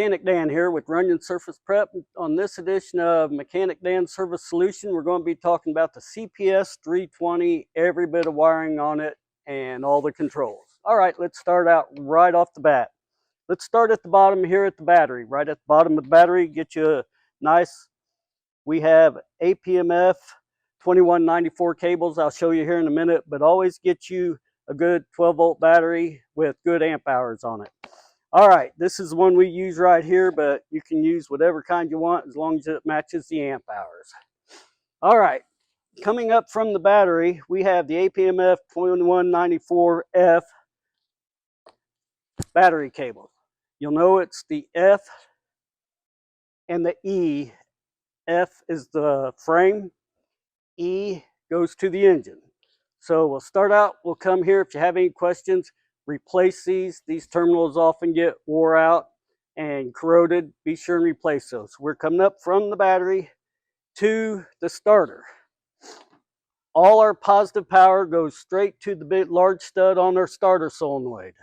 Mechanic Dan here with Runyon Surface Prep. On this edition of Mechanic Dan Service Solution, we're going to be talking about the CPS 320, every bit of wiring on it, and all the controls. All right, let's start out right off the bat. Let's start at the bottom here at the battery. Right at the bottom of the battery, get you a nice, we have APMF 2194 cables. I'll show you here in a minute, but always get you a good 12-volt battery with good amp hours on it. All right, this is the one we use right here, but you can use whatever kind you want as long as it matches the amp hours. All right, coming up from the battery, we have the APMF 2194F battery cable. You'll know it's the F and the E. F is the frame, E goes to the engine. So we'll start out, we'll come here. If you have any questions, replace these. These terminals often get wore out and corroded. Be sure and replace those. We're coming up from the battery to the starter. All our positive power goes straight to the big large stud on our starter solenoid.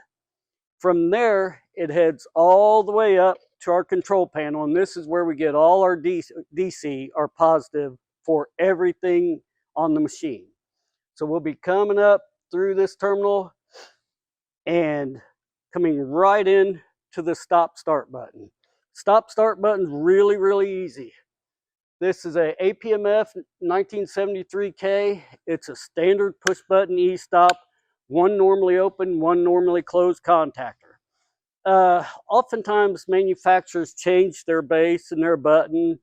From there, it heads all the way up to our control panel, and this is where we get all our DC, our positive, for everything on the machine. So we'll be coming up through this terminal and coming right in to the stop start button. Stop start button's really, really easy. This is a APMF 1973K. It's a standard push button e-stop, one normally open, one normally closed contactor. Oftentimes manufacturers change their base and their button.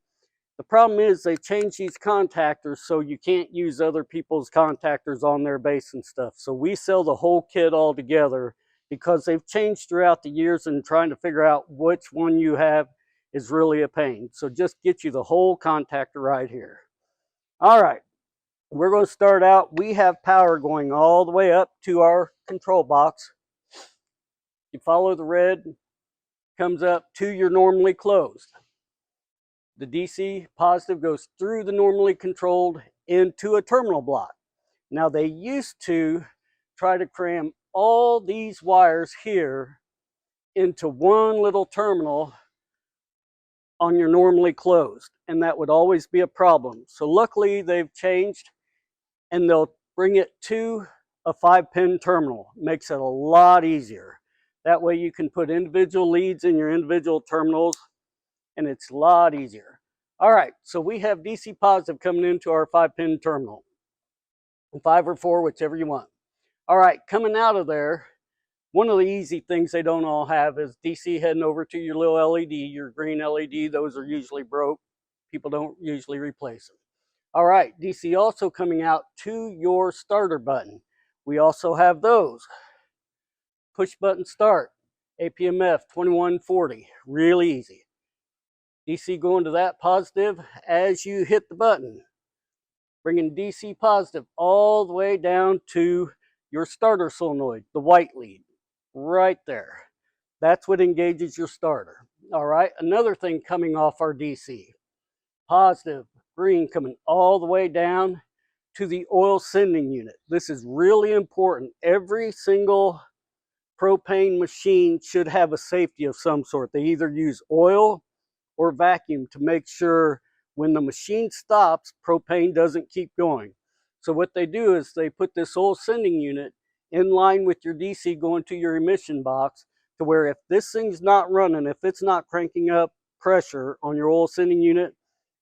The problem is they change these contactors so you can't use other people's contactors on their base and stuff. So we sell the whole kit all together because they've changed throughout the years, and trying to figure out which one you have is really a pain. So just get you the whole contactor right here. All right, we're going to start out. We have power going all the way up to our control box. You follow the red, comes up to your normally closed. The DC positive goes through the normally controlled into a terminal block. Now they used to try to cram all these wires here into one little terminal on your normally closed, and that would always be a problem. So luckily they've changed, and they'll bring it to a 5-pin terminal. Makes it a lot easier. That way you can put individual leads in your individual terminals, and it's a lot easier. All right, so we have DC positive coming into our 5-pin terminal. 5 or 4, whichever you want. All right, coming out of there, one of the easy things they don't all have is DC heading over to your little LED, your green LED. Those are usually broke. People don't usually replace them. All right, DC also coming out to your starter button. We also have those. Push button start, APMF 2140, really easy. DC going to that positive as you hit the button, bringing DC positive all the way down to your starter solenoid, the white lead, right there. That's what engages your starter. All right, another thing coming off our DC, positive green coming all the way down to the oil sending unit. This is really important. Every single propane machine should have a safety of some sort. They either use oil or vacuum to make sure when the machine stops, propane doesn't keep going. So what they do is they put this oil sending unit in line with your DC going to your emission box, to where if this thing's not running, if it's not cranking up pressure on your oil sending unit,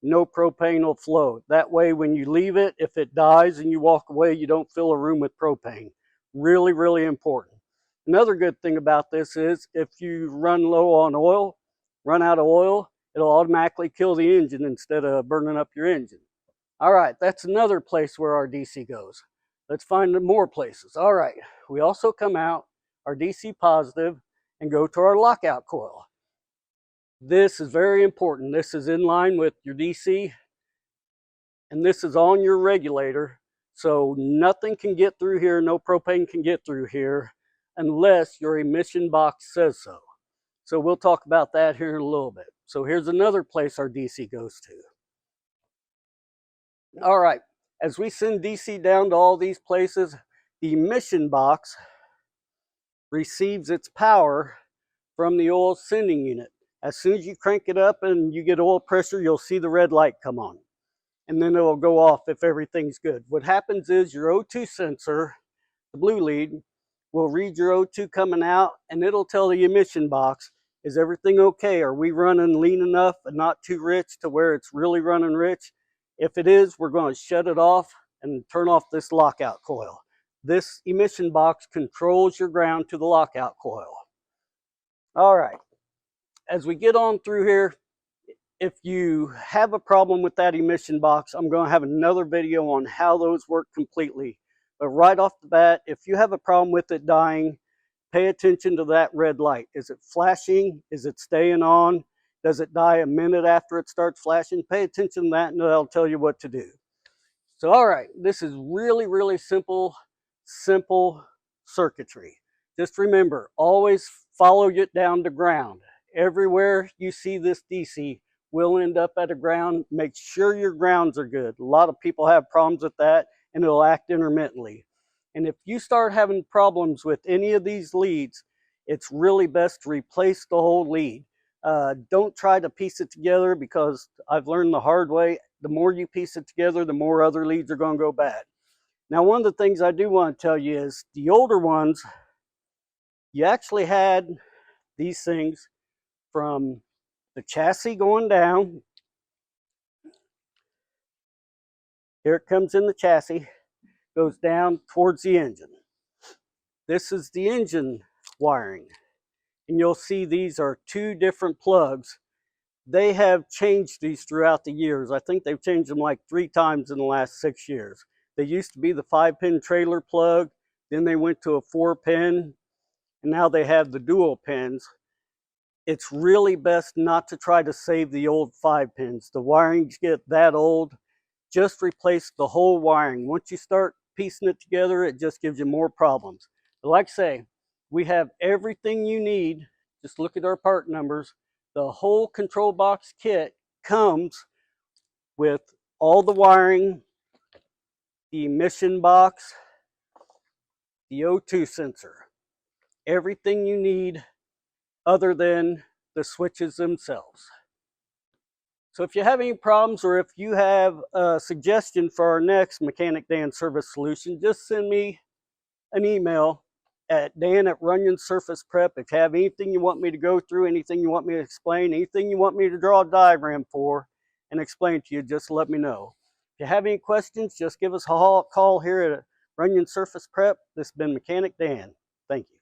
no propane will flow. That way when you leave it, if it dies and you walk away, you don't fill a room with propane. Really, really important. Another good thing about this is if you run low on oil, run out of oil, it'll automatically kill the engine instead of burning up your engine. All right, that's another place where our DC goes. Let's find more places. All right, we also come out our DC positive and go to our lockout coil. This is very important. This is in line with your DC, and this is on your regulator. So nothing can get through here, no propane can get through here unless your emission box says so. So we'll talk about that here in a little bit. So here's another place our DC goes to. All right, as we send DC down to all these places, the emission box receives its power from the oil sending unit. As soon as you crank it up and you get oil pressure, you'll see the red light come on. And then it'll go off if everything's good. What happens is your O2 sensor, the blue lead, will read your O2 coming out, and it'll tell the emission box, is everything okay? Are we running lean enough and not too rich to where it's really running rich? If it is, we're going to shut it off and turn off this lockout coil. This emission box controls your ground to the lockout coil. All right, as we get on through here, if you have a problem with that emission box, I'm going to have another video on how those work completely. But right off the bat, if you have a problem with it dying, pay attention to that red light. Is it flashing? Is it staying on? Does it die a minute after it starts flashing? Pay attention to that and that'll tell you what to do. So, all right, this is really, really simple circuitry. Just remember, always follow it down to ground. Everywhere you see this DC will end up at a ground. Make sure your grounds are good. A lot of people have problems with that, and it'll act intermittently. And if you start having problems with any of these leads, it's really best to replace the whole lead. Don't try to piece it together, because I've learned the hard way. The more you piece it together, the more other leads are going to go bad. Now, one of the things I do want to tell you is the older ones, you actually had these things from the chassis going down. Here it comes in the chassis, goes down towards the engine. This is the engine wiring. And you'll see these are two different plugs. They have changed these throughout the years. I think they've changed them like 3 times in the last 6 years. They used to be the 5-pin trailer plug, then they went to a 4-pin, and now they have the dual pins. It's really best not to try to save the old 5 pins. The wirings get that old. Just replace the whole wiring. Once you start piecing it together, it just gives you more problems. But like I say, we have everything you need. Just look at our part numbers. The whole control box kit comes with all the wiring, the emission box, the O2 sensor, everything you need other than the switches themselves. So if you have any problems, or if you have a suggestion for our next Mechanic Dan service solution, just send me an email at dan@RunyonSurfacePrep. If you have anything you want me to go through, anything you want me to explain, anything you want me to draw a diagram for and explain to you, just let me know. If you have any questions, just give us a call here at Runyon Surface Prep. This has been Mechanic Dan. Thank you.